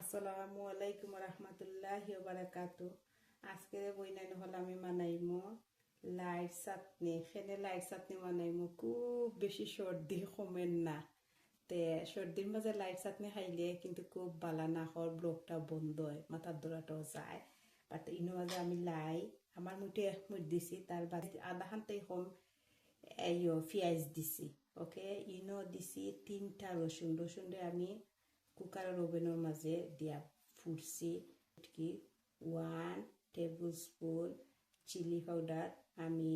আসসালামু আলাইকুম রহমতুল্লাহি বারাকাতু। আজকে বইনাই হল আমি বানাইমো লাইট চাটনি। সেনে লাইট চাটনি বানাইমো, খুব বেশি সর্দি কমেন না। তে সর্দির মাঝে লাইট চাটনি খাইলে কিন্তু খুব বালা নাকর ব্লকটা বন্ধ হয়, মাথার দৌড়াটাও যায়। বাট ইনো মাঝে আমি লাই আমার মুঠে এক মুঠ দিছি, তার বাদে আধা খানতেই কম পেঁয়াজ দিছি। ওকে, ইনো দিছি 3টা রসুনটা আমি কুকারের ওভেনের মাঝে দিয়া ফুটছি। কি 1 টেবিল স্পুন চিলি পাউডার আমি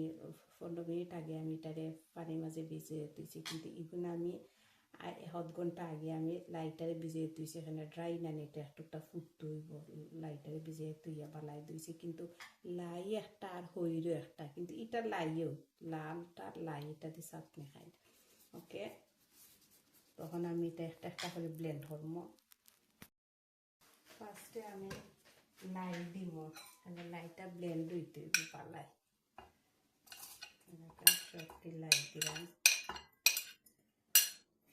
15 মিনিট আগে আমি এটারে পানির মাঝে ভিজিয়ে তুইছি, কিন্তু এগুলো আমি 1 ঘন্টা আগে আমি লাইটারে ভিজিয়ে তুইছি। এখানে ড্রাই না এটা একটুটা ফুটতে হইব, লাইটারে ভিজিয়ে তুইয়া বালাই দিয়েছি। কিন্তু লাই একটা আর হইরও একটা, কিন্তু এটা লাইও লালটা লাই এটা দিয়ে চাটনি খাই। ওকে, তখন আমি এটা একটা একটা করে ব্লেন্ড করবো। ফার্স্টে আমি লাই দিব, তাহলে লাইটা ব্লেন্ড হইতে হইব পালাই। সবটি লাই দিলাম,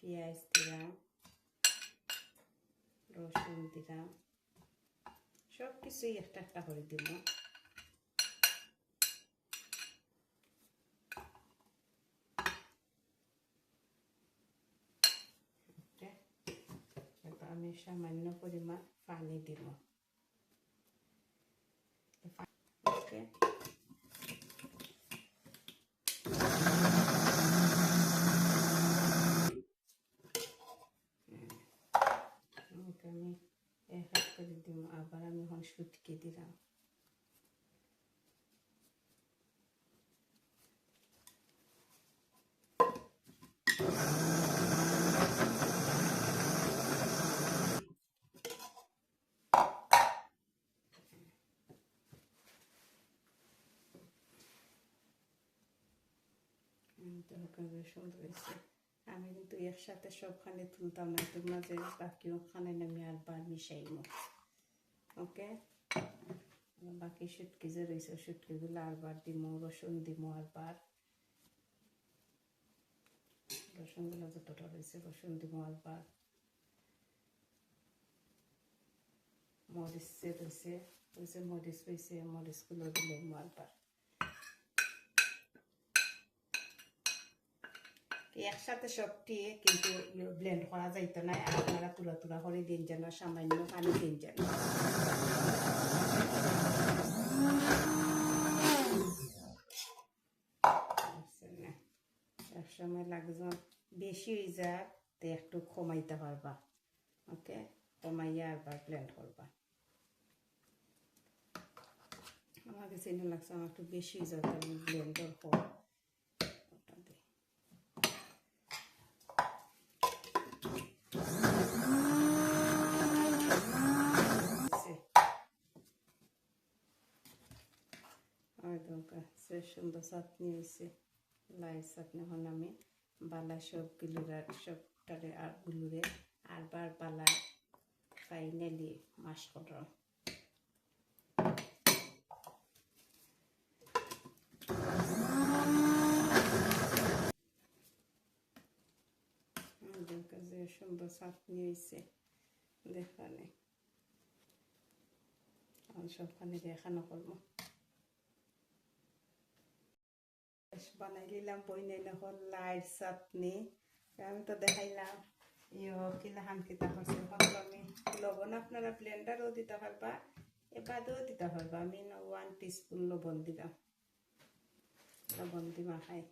পেঁয়াজ দিলাম, রসুন দিলাম, সব কিছুই একটা একটা করে দিব। আমি সামান্য পরিমাণ পানি দিব। ওকে, আমি এক করে দিব। আবার আমি এখন শুটকি দিলাম। সুন্দর হয়েছে। আমি কিন্তু একসাথে সবখানে তুলতাম না, তোর মাঝে বাকি ওখানে আমি আরবার মিশাইব। ওকে, বাকি শুটকি যে রয়েছে শুটকিগুলো আরবার দিব, রসুন দিব আরবার, রসুনগুলো যতটা রয়েছে রসুন দিব আরবার, মরিচ যে রয়েছে মরিচ রয়েছে মরিচগুলো দিলাম আরবার। একসাথে সবটি কিন্তু ব্লেন্ড করা যাইতো না, আপনারা তুলা তুলা করে দিন যেন, সামান্য পানি দিন যেন। এক সময় লাগবে বেশি হয়ে যায় তো একটু কমাইতে পারবা। ওকে, কমাইয়া আরবার ব্লেন্ড করবা। আমার কাছে এনে লাগছে আমার একটু বেশি হয়ে যায়, আমি ব্লেন্ডর কর। সুন্দর চাটনি হয়েছে, লাই চাটনি। এখন আমি বালা সবটারে আর গুলুরে আরবার বালা ফাইনালি মাস করলাম। যে সুন্দর চাটনি হয়েছে দেখানে, সবখানে দেখানো করবো। বানাই নিলাম বইনাই নহল লাইট চাটনি। আমি তো দেখাইলাম কিলাহান কিতা করছে। আমি লবণ আপনারা ব্লেন্ডারও দিতে পারবা, এবারেও দিতে পারবা। আমি 1 টিস্পুন লবণ দিলাম, লবণ দিবা খাই।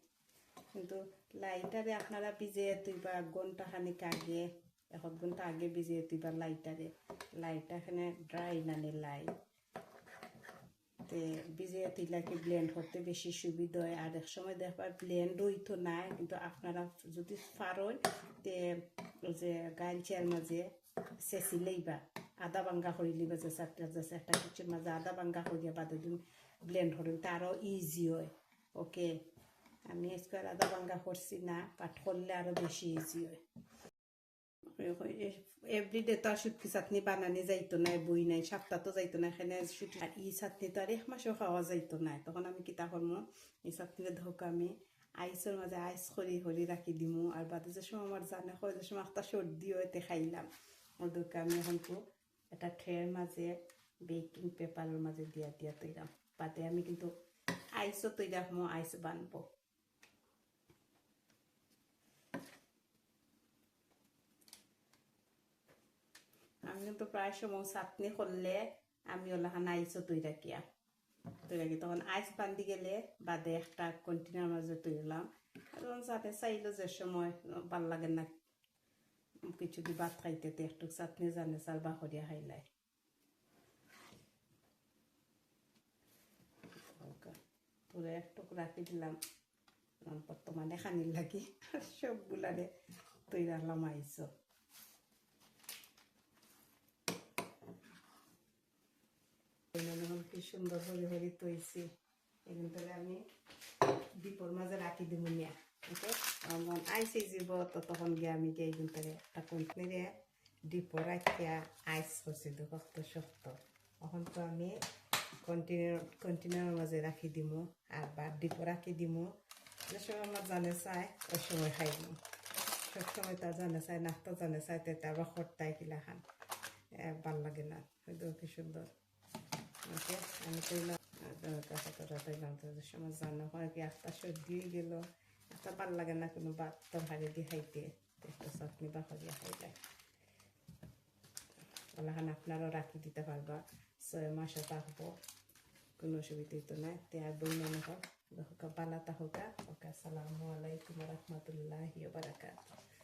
কিন্তু লাইটারে আপনারা ভিজিয়ে তুইবা ঘন্টা খানিক আগে, 1 ঘন্টা আগে ভিজিয়ে তুইবা লাইটারে। লাইটা এখানে ড্রাই নানি লাই ভিজিয়ে তুইলাকে ব্লেন্ড করতে বেশি সুবিধা হয়। আর এক সময় দেখবার ব্লেন্ড হইতো না, কিন্তু আপনারা যদি পারেন যে গাইলচার মাঝে চেঁচি লইবা, আদা ভাঙ্গা করে লিবা, যে চারটা যে একটা কিছুর মাঝে আদা ভাঙ্গা করিয়া বাদে দিন ব্লেন্ড করেন, তারও ইজি হয়। ওকে, আমি আজকাল আদা ভাঙ্গা করছি না, বাট করলে আরো বেশি ইজি হয়। এভরিডে তো আর শুটকি চাটনি বানানি যাইতো না, বই নাই, সপ্তাহ তো যাইতো না। এখানে শুটকি আর এই চাটনি তো আর 1 মাসও খাওয়া যাইতো না। তখন আমি কিতা করবো, এই চাটনির ধোক আমি আইসের মাঝে আইস করি রাখি দিমু। আর বাদে যে সময় আমার জানে হয় যে সময় একটা সর্দি হইতে খাইলাম, ওর ধোক আমি এখন তো একটা ট্রের মাঝে বেকিং পেপারের মাঝে দিয়া দিয়া তৈরাম বাদে আমি কিন্তু আইসও তৈরি রাখবো আইস বানবো আমি কিন্তু প্রায় সময় চাটনি করলে আমি ওলাখান আইসও তৈরি রাখিয়া তৈরি রাখি তখন আইস বান্ধি গেলে বাদে একটা কন্টেনার মাঝে তৈরলাম এবং সাথে চাইলো যে সময় ভাল লাগে না কিছু দি ভাত খাইতে একটু চাটনি জানে চাল বাকরিয়া খাইলাই পুরো একটু রাখি দিলাম বর্তমানে খানির লাগি সবগুলারে তৈরি রাখলাম আইসো কি সুন্দর হরি হরি তৈছি এখান থেকে আমি দীপর মাঝে রাখি দিব নিয়া ওকে আমার আইসে যাব তখন গিয়ে আমি গিয়ে এখান থেকে একটা কন্টেনারে দীপর রাখিয়া আইস করছি তো কত শক্ত এখন তো আমি কন্টেনারের মাঝে রাখি দিব আর বা দীপর রাখি দিব যে সময় আমার জানে চাই ওই সময় খাই দিব সবসময় তা জানে চাই নাস্তা জানে চাই তারপর খরতাই কিলা খান ভাল লাগে না হয়তো কি সুন্দর ওকে আমি কইলাম কথাটা কইলাম তো সময় জানো হয় কি একটা সর্দি গেল একটা ভাল লাগে না কোনো ভাত তরকারি দিয়ে খাইতে একটু চাটনি বা করিয়া খাইলে ওলাখান আপনারাও রাখি দিতে পারবা 6 মাসও থাকবো কোনো অসুবিধা তো নাই তে আর বই মনে হোক বালা থাকুকা ওকে আসসালামু আলাইকুম রহমতুল্লাহি ওয়া বারাকাতুহু